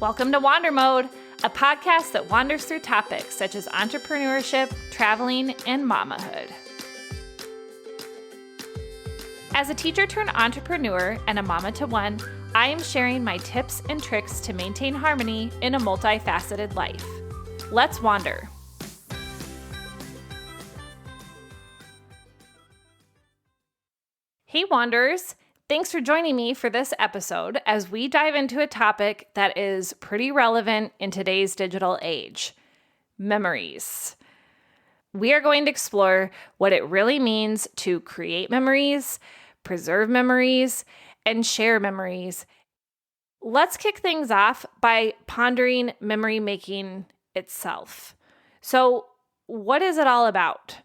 Welcome to Wander Mode, a podcast that wanders through topics such as entrepreneurship, traveling, and mamahood. As a teacher turned entrepreneur and a mama to one, I am sharing my tips and tricks to maintain harmony in a multifaceted life. Let's wander. Hey Wanderers! Thanks for joining me for this episode as we dive into a topic that is pretty relevant in today's digital age: memories. We are going to explore what it really means to create memories, preserve memories, and share memories. Let's kick things off by pondering memory making itself. So, what is it all about?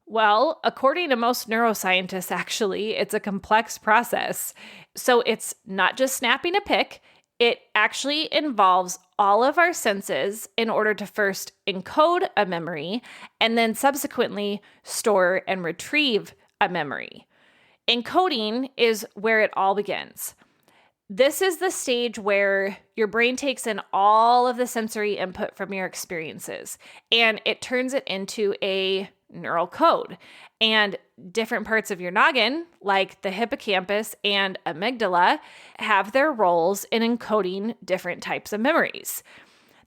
Well, according to most neuroscientists, actually, it's a complex process. So it's not just snapping a pic. It actually involves all of our senses in order to first encode a memory and then subsequently store and retrieve a memory. Encoding is where it all begins. This is the stage where your brain takes in all of the sensory input from your experiences and it turns it into a neural code. And different parts of your noggin, like the hippocampus and amygdala, have their roles in encoding different types of memories.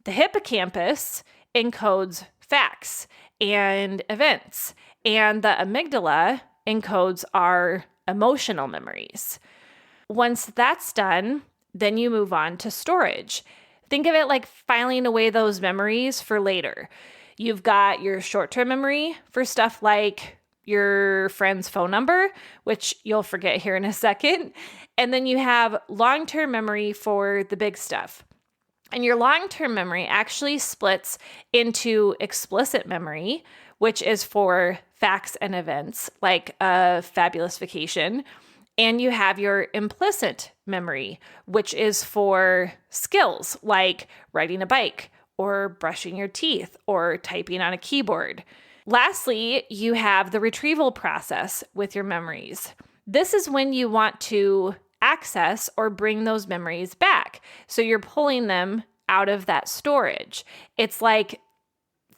The hippocampus encodes facts and events, and the amygdala encodes our emotional memories. Once that's done, then you move on to storage. Think of it like filing away those memories for later. You've got your short-term memory for stuff like your friend's phone number, which you'll forget here in a second. And then you have long-term memory for the big stuff. And your long-term memory actually splits into explicit memory, which is for facts and events, like a fabulous vacation. And you have your implicit memory, which is for skills like riding a bike, or brushing your teeth, or typing on a keyboard. Lastly, you have the retrieval process with your memories. This is when you want to access or bring those memories back. So you're pulling them out of that storage. It's like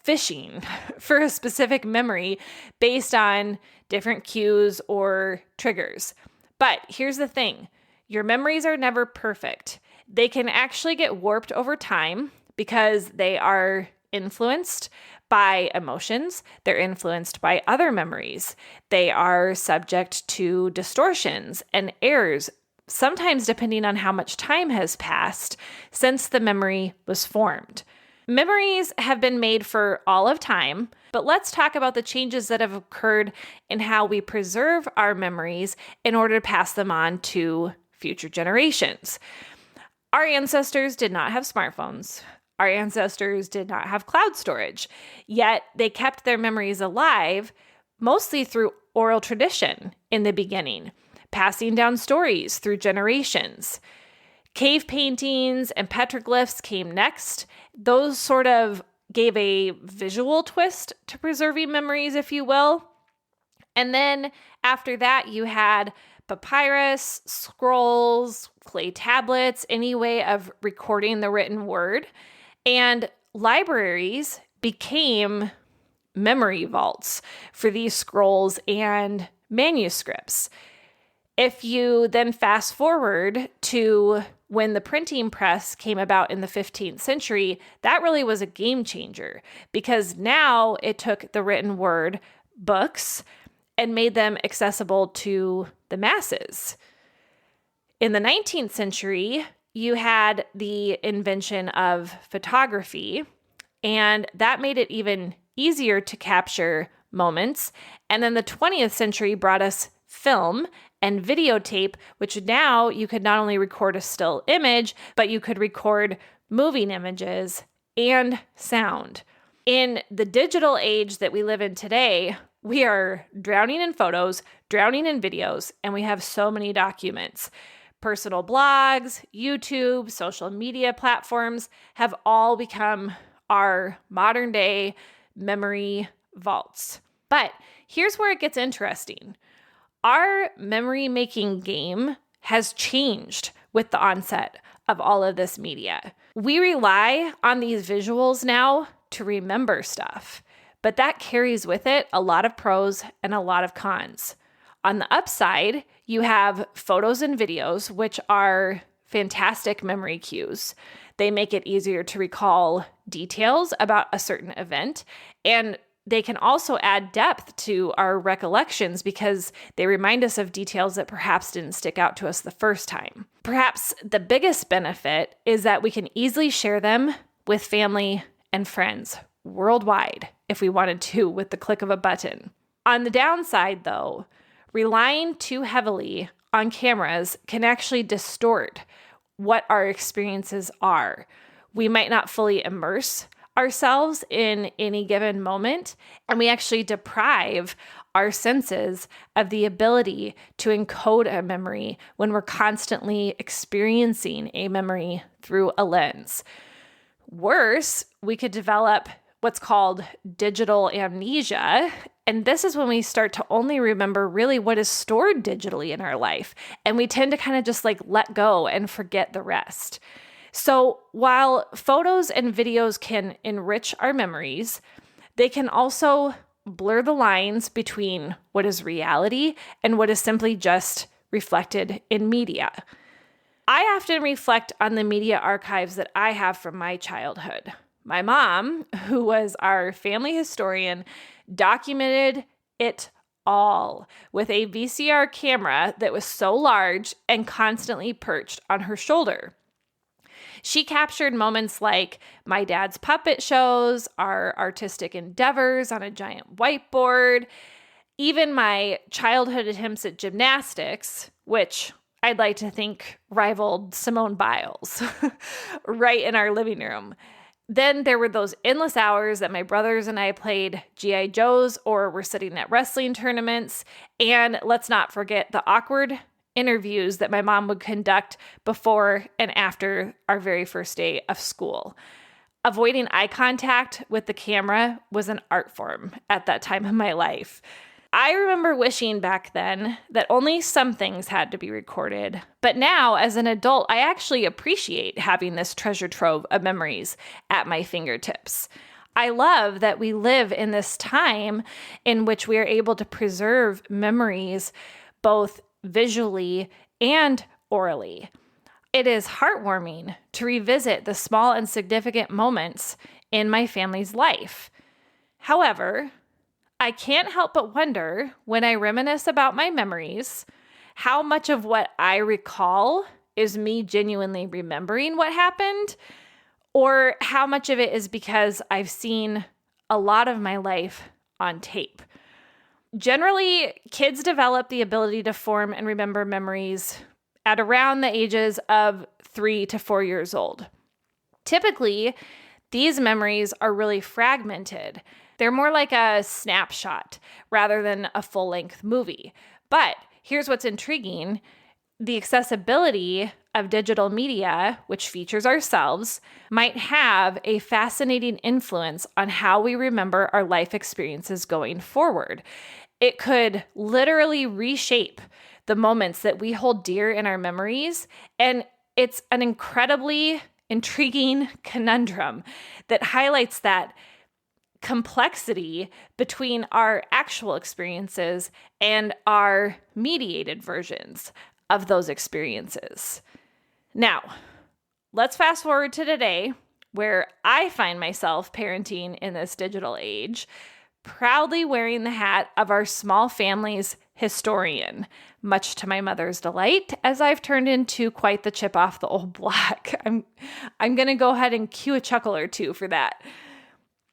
fishing for a specific memory based on different cues or triggers. But here's the thing, your memories are never perfect. They can actually get warped over time, because they are influenced by emotions, they're influenced by other memories, they are subject to distortions and errors, sometimes depending on how much time has passed since the memory was formed. Memories have been made for all of time, but let's talk about the changes that have occurred in how we preserve our memories in order to pass them on to future generations. Our ancestors did not have smartphones. Our ancestors did not have cloud storage, yet they kept their memories alive, mostly through oral tradition in the beginning, passing down stories through generations. Cave paintings and petroglyphs came next. Those sort of gave a visual twist to preserving memories, if you will. And then after that, you had papyrus, scrolls, clay tablets, any way of recording the written word. And libraries became memory vaults for these scrolls and manuscripts. If you then fast forward to when the printing press came about in the 15th century, that really was a game changer because now it took the written word, books, and made them accessible to the masses. In the 19th century, you had the invention of photography, and that made it even easier to capture moments. And then the 20th century brought us film and videotape, which now you could not only record a still image, but you could record moving images and sound. In the digital age that we live in today, we are drowning in photos, drowning in videos, and we have so many documents. Personal blogs, YouTube, social media platforms have all become our modern day memory vaults. But here's where it gets interesting. Our memory making game has changed with the onset of all of this media. We rely on these visuals now to remember stuff, but that carries with it a lot of pros and a lot of cons. On the upside, you have photos and videos, which are fantastic memory cues. They make it easier to recall details about a certain event, and they can also add depth to our recollections because they remind us of details that perhaps didn't stick out to us the first time. Perhaps the biggest benefit is that we can easily share them with family and friends worldwide if we wanted to with the click of a button. On the downside, though, relying too heavily on cameras can actually distort what our experiences are. We might not fully immerse ourselves in any given moment, and we actually deprive our senses of the ability to encode a memory when we're constantly experiencing a memory through a lens. Worse, we could develop what's called digital amnesia, and this is when we start to only remember really what is stored digitally in our life, and we tend to kind of just let go and forget the rest. So while photos and videos can enrich our memories, they can also blur the lines between what is reality and what is simply just reflected in media. I often reflect on the media archives that I have from my childhood. My mom, who was our family historian, documented it all with a VCR camera that was so large and constantly perched on her shoulder. She captured moments like my dad's puppet shows, our artistic endeavors on a giant whiteboard, even my childhood attempts at gymnastics, which I'd like to think rivaled Simone Biles, right in our living room. Then there were those endless hours that my brothers and I played G.I. Joes or were sitting at wrestling tournaments. And let's not forget the awkward interviews that my mom would conduct before and after our very first day of school. Avoiding eye contact with the camera was an art form at that time of my life. I remember wishing back then that only some things had to be recorded, but now as an adult, I actually appreciate having this treasure trove of memories at my fingertips. I love that we live in this time in which we are able to preserve memories both visually and orally. It is heartwarming to revisit the small and significant moments in my family's life. However, I can't help but wonder when I reminisce about my memories, how much of what I recall is me genuinely remembering what happened, or how much of it is because I've seen a lot of my life on tape. Generally, kids develop the ability to form and remember memories at around the ages of 3 to 4 years old. Typically, these memories are really fragmented. They're more like a snapshot rather than a full-length movie. But here's what's intriguing. The accessibility of digital media, which features ourselves, might have a fascinating influence on how we remember our life experiences going forward. It could literally reshape the moments that we hold dear in our memories, and it's an incredibly intriguing conundrum that highlights that complexity between our actual experiences and our mediated versions of those experiences. Now, let's fast forward to today, where I find myself parenting in this digital age, proudly wearing the hat of our small family's historian, much to my mother's delight, as I've turned into quite the chip off the old block. I'm going to go ahead and cue a chuckle or two for that.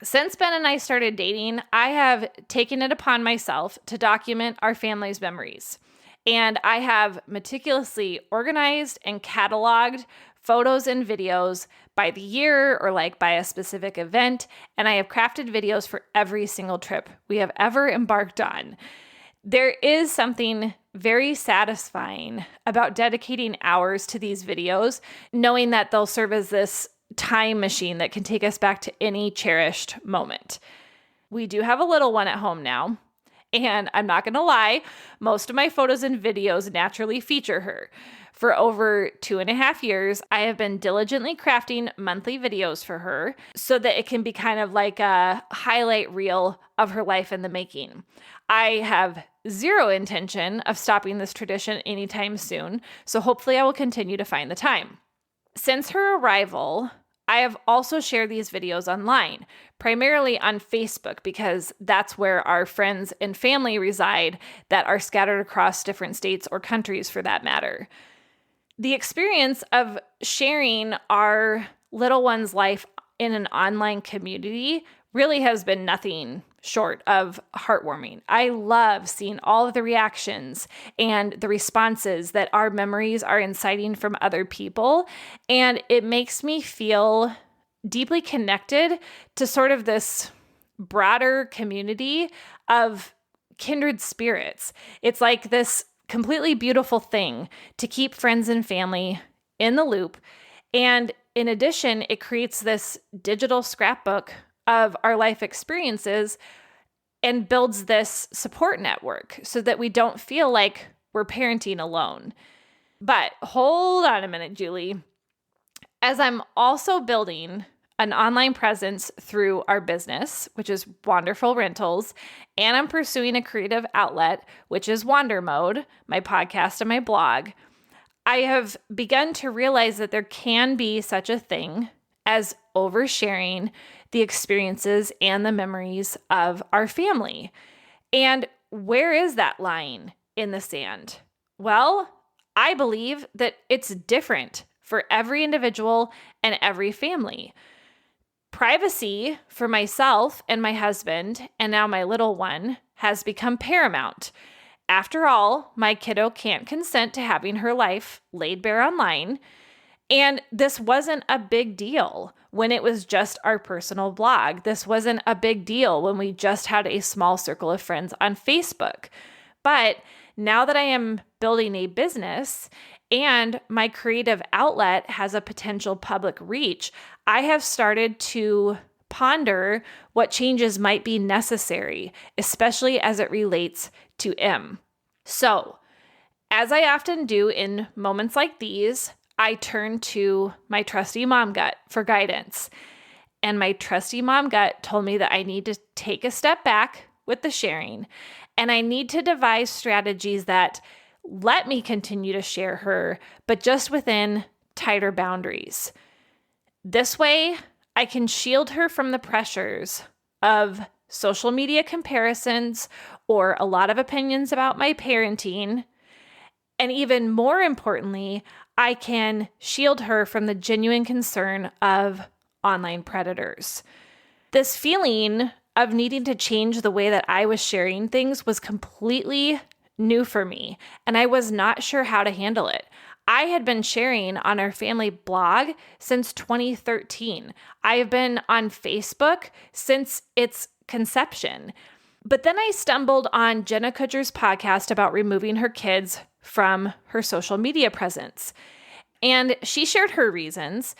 Since Ben and I started dating, I have taken it upon myself to document our family's memories. And I have meticulously organized and cataloged photos and videos by the year or by a specific event. And I have crafted videos for every single trip we have ever embarked on. There is something very satisfying about dedicating hours to these videos, knowing that they'll serve as this time machine that can take us back to any cherished moment. We do have a little one at home now, and I'm not going to lie, most of my photos and videos naturally feature her. For over 2.5 years, I have been diligently crafting monthly videos for her so that it can be kind of like a highlight reel of her life in the making. I have zero intention of stopping this tradition anytime soon, so hopefully I will continue to find the time. Since her arrival, I have also shared these videos online, primarily on Facebook, because that's where our friends and family reside that are scattered across different states or countries for that matter. The experience of sharing our little one's life in an online community really has been nothing short of heartwarming. I love seeing all of the reactions and the responses that our memories are inciting from other people, and it makes me feel deeply connected to sort of this broader community of kindred spirits. It's like this completely beautiful thing to keep friends and family in the loop. And in addition, it creates this digital scrapbook of our life experiences and builds this support network so that we don't feel like we're parenting alone. But hold on a minute, Julie. As I'm also building an online presence through our business, which is Wonderful Rentals, and I'm pursuing a creative outlet, which is Wander Mode, my podcast and my blog, I have begun to realize that there can be such a thing as oversharing the experiences and the memories of our family. And where is that line in the sand? Well, I believe that it's different for every individual and every family. Privacy for myself and my husband, and now my little one, has become paramount. After all, my kiddo can't consent to having her life laid bare online. And this wasn't a big deal when it was just our personal blog. This wasn't a big deal when we just had a small circle of friends on Facebook. But now that I am building a business and my creative outlet has a potential public reach, I have started to ponder what changes might be necessary, especially as it relates to M. So, as I often do in moments like these, I turn to my trusty mom gut for guidance. And my trusty mom gut told me that I need to take a step back with the sharing, and I need to devise strategies that let me continue to share her, but just within tighter boundaries. This way, I can shield her from the pressures of social media comparisons or a lot of opinions about my parenting. And even more importantly, I can shield her from the genuine concern of online predators. This feeling of needing to change the way that I was sharing things was completely new for me, and I was not sure how to handle it. I had been sharing on our family blog since 2013. I have been on Facebook since its conception. But then I stumbled on Jenna Kudger's podcast about removing her kids from her social media presence. And she shared her reasons,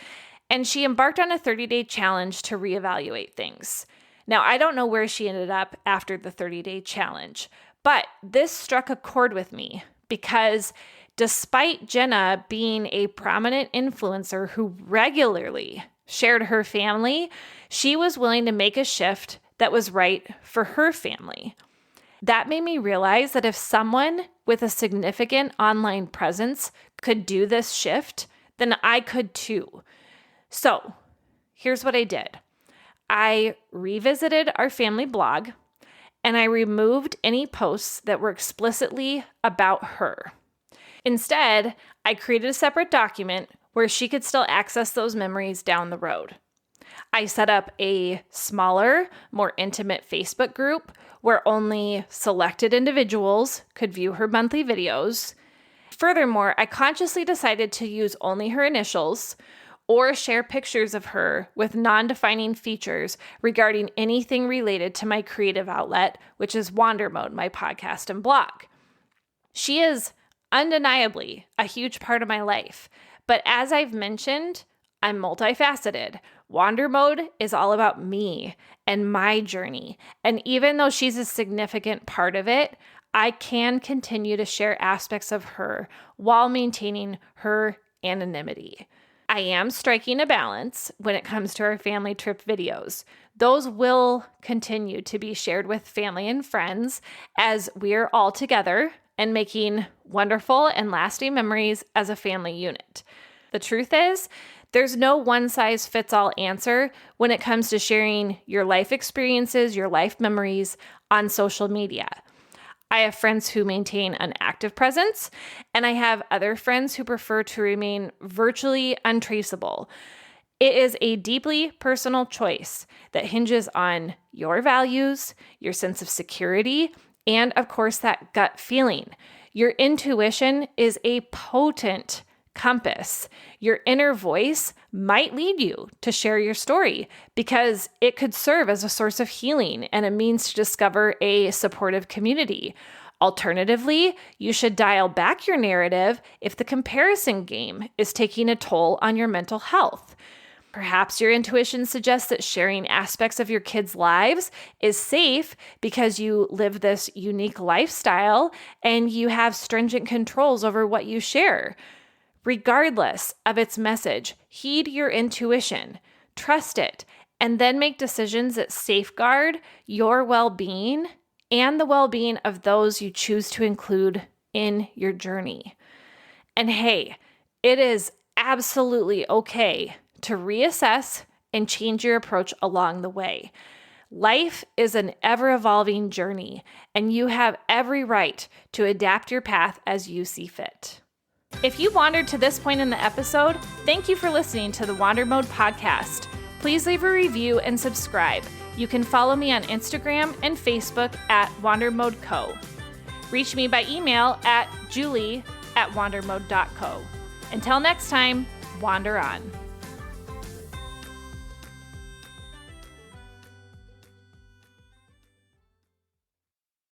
and she embarked on a 30-day challenge to reevaluate things. Now, I don't know where she ended up after the 30-day challenge, but this struck a chord with me because despite Jenna being a prominent influencer who regularly shared her family, she was willing to make a shift that was right for her family. That made me realize that if someone with a significant online presence could do this shift, then I could too. So here's what I did. I revisited our family blog and I removed any posts that were explicitly about her. Instead, I created a separate document where she could still access those memories down the road. I set up a smaller, more intimate Facebook group where only selected individuals could view her monthly videos. Furthermore, I consciously decided to use only her initials or share pictures of her with non-defining features regarding anything related to my creative outlet, which is Wander Mode, my podcast and blog. She is undeniably a huge part of my life, but as I've mentioned, I'm multifaceted. Wander Mode is all about me and my journey. And even though she's a significant part of it, I can continue to share aspects of her while maintaining her anonymity. I am striking a balance when it comes to our family trip videos. Those will continue to be shared with family and friends as we're all together and making wonderful and lasting memories as a family unit. The truth is, there's no one-size-fits-all answer when it comes to sharing your life experiences, your life memories on social media. I have friends who maintain an active presence, and I have other friends who prefer to remain virtually untraceable. It is a deeply personal choice that hinges on your values, your sense of security, and of course, that gut feeling. Your intuition is a potent compass. Your inner voice might lead you to share your story because it could serve as a source of healing and a means to discover a supportive community. Alternatively, you should dial back your narrative if the comparison game is taking a toll on your mental health. Perhaps your intuition suggests that sharing aspects of your kids' lives is safe because you live this unique lifestyle and you have stringent controls over what you share. Regardless of its message, heed your intuition, trust it, and then make decisions that safeguard your well-being and the well-being of those you choose to include in your journey. And hey, it is absolutely okay to reassess and change your approach along the way. Life is an ever-evolving journey, and you have every right to adapt your path as you see fit. If you wandered to this point in the episode, thank you for listening to the Wander Mode podcast. Please leave a review and subscribe. You can follow me on Instagram and Facebook at WanderModeCo. Reach me by email at julie@wandermode.co. Until next time, wander on.